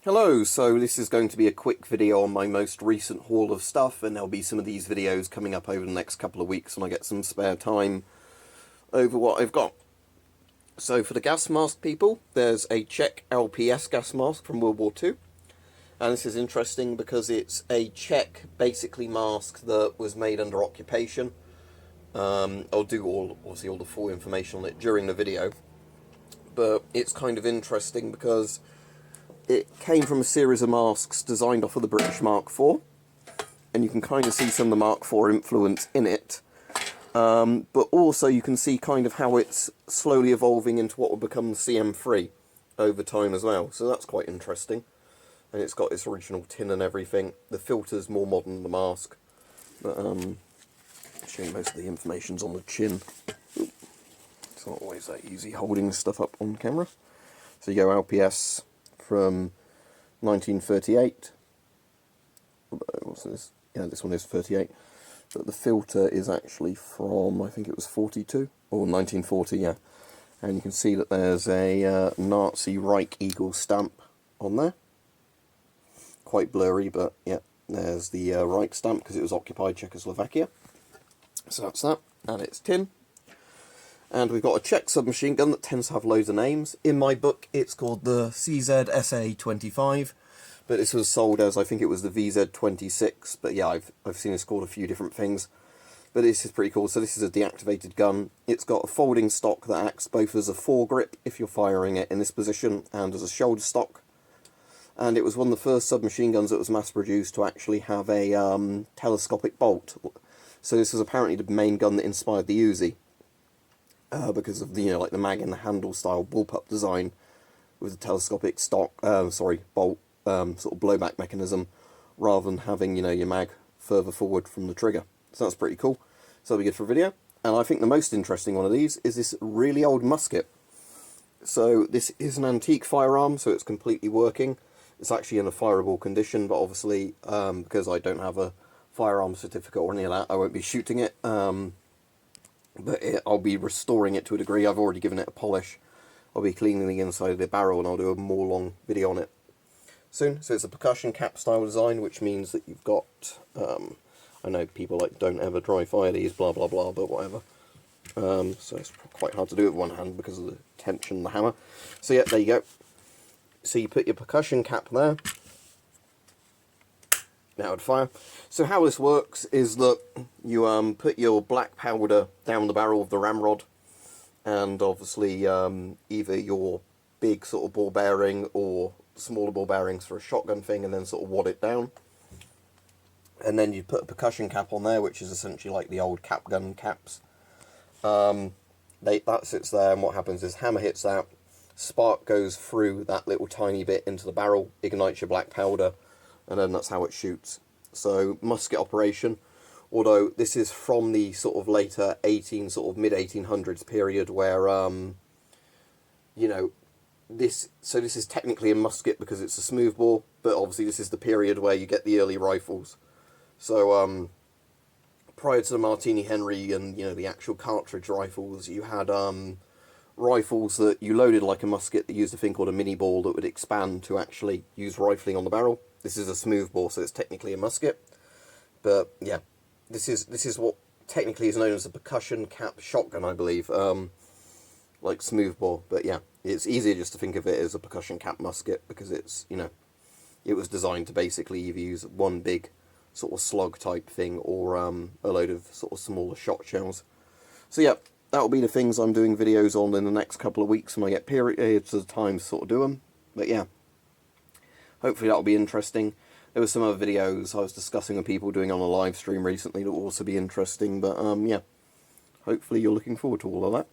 Hello, so this is going to be a quick video on my most recent haul of stuff, and there'll be some of these videos coming up over the next couple of weeks when I get some spare time over what I've got. So for the gas mask people, there's a Czech LPS gas mask from World War II, and this is interesting because it's a Czech, basically, mask that was made under occupation. I'll do obviously all the full information on it during the video, but it's kind of interesting because it came from a series of masks designed off of the British Mark IV, and you can kind of see some of the Mark IV influence in it. But also you can see kind of how it's slowly evolving into what will become the CM3 over time as well. So that's quite interesting. And it's got its original tin and everything. The filter's more modern than the mask. But I'll show you most of the information's on the chin. It's not always that easy holding stuff up on camera. So you go LPS from 1938. What's this? Yeah, this one is 38. But the filter is actually from, I think it was 42, or 1940, yeah. And you can see that there's a Nazi Reich Eagle stamp on there. Quite blurry, but yeah, there's the Reich stamp because it was occupied Czechoslovakia. So that's that, and it's tin. And we've got a Czech submachine gun that tends to have loads of names. In my book, it's called the CZ-SA-25, but this was sold as, I think it was the VZ-26, but yeah, I've seen this called a few different things. But this is pretty cool. So this is a deactivated gun. It's got a folding stock that acts both as a foregrip, if you're firing it in this position, and as a shoulder stock. And it was one of the first submachine guns that was mass-produced to actually have a telescopic bolt. So this was apparently the main gun that inspired the Uzi. Because of the, like the mag and the handle style bullpup design with a telescopic bolt, sort of blowback mechanism, rather than having, your mag further forward from the trigger. So that's pretty cool. So that'll be good for a video. And I think the most interesting one of these is this really old musket. So this is an antique firearm, so it's completely working. It's actually in a fireable condition, but obviously, because I don't have a firearm certificate or any of that, I won't be shooting it. But I'll be restoring it to a degree. I've already given it a polish. I'll be cleaning the inside of the barrel, and I'll do a more long video on it soon. So it's a percussion cap style design, which means that you've got, I know people like don't ever dry fire these, blah blah blah, but whatever. So it's quite hard to do with one hand because of the tension of the hammer. So yeah, there you go. So you put your percussion cap there. Now would fire. So how this works is that you put your black powder down the barrel of the ramrod, and obviously either your big sort of ball bearing or smaller ball bearings for a shotgun thing, and then sort of wad it down. And then you put a percussion cap on there, which is essentially like the old cap gun caps. That sits there, and what happens is hammer hits that, spark goes through that little tiny bit into the barrel, ignites your black powder, and then that's how it shoots. So musket operation, although this is from the sort of later mid-1800s period where, this is technically a musket because it's a smoothbore, but obviously this is the period where you get the early rifles. So prior to the Martini Henry and, the actual cartridge rifles, you had rifles that you loaded like a musket that used a thing called a mini ball that would expand to actually use rifling on the barrel. This is a smoothbore, so it's technically a musket. But yeah, this is what technically is known as a percussion cap shotgun, I believe. Like smoothbore, but yeah, it's easier just to think of it as a percussion cap musket because it's, it was designed to basically either use one big sort of slug type thing or a load of sort of smaller shot shells. So yeah, that'll be the things I'm doing videos on in the next couple of weeks when I get periods of time to sort of do them. But yeah, hopefully that'll be interesting. There were some other videos I was discussing with people doing on a live stream recently that will also be interesting, but yeah, hopefully you're looking forward to all of that.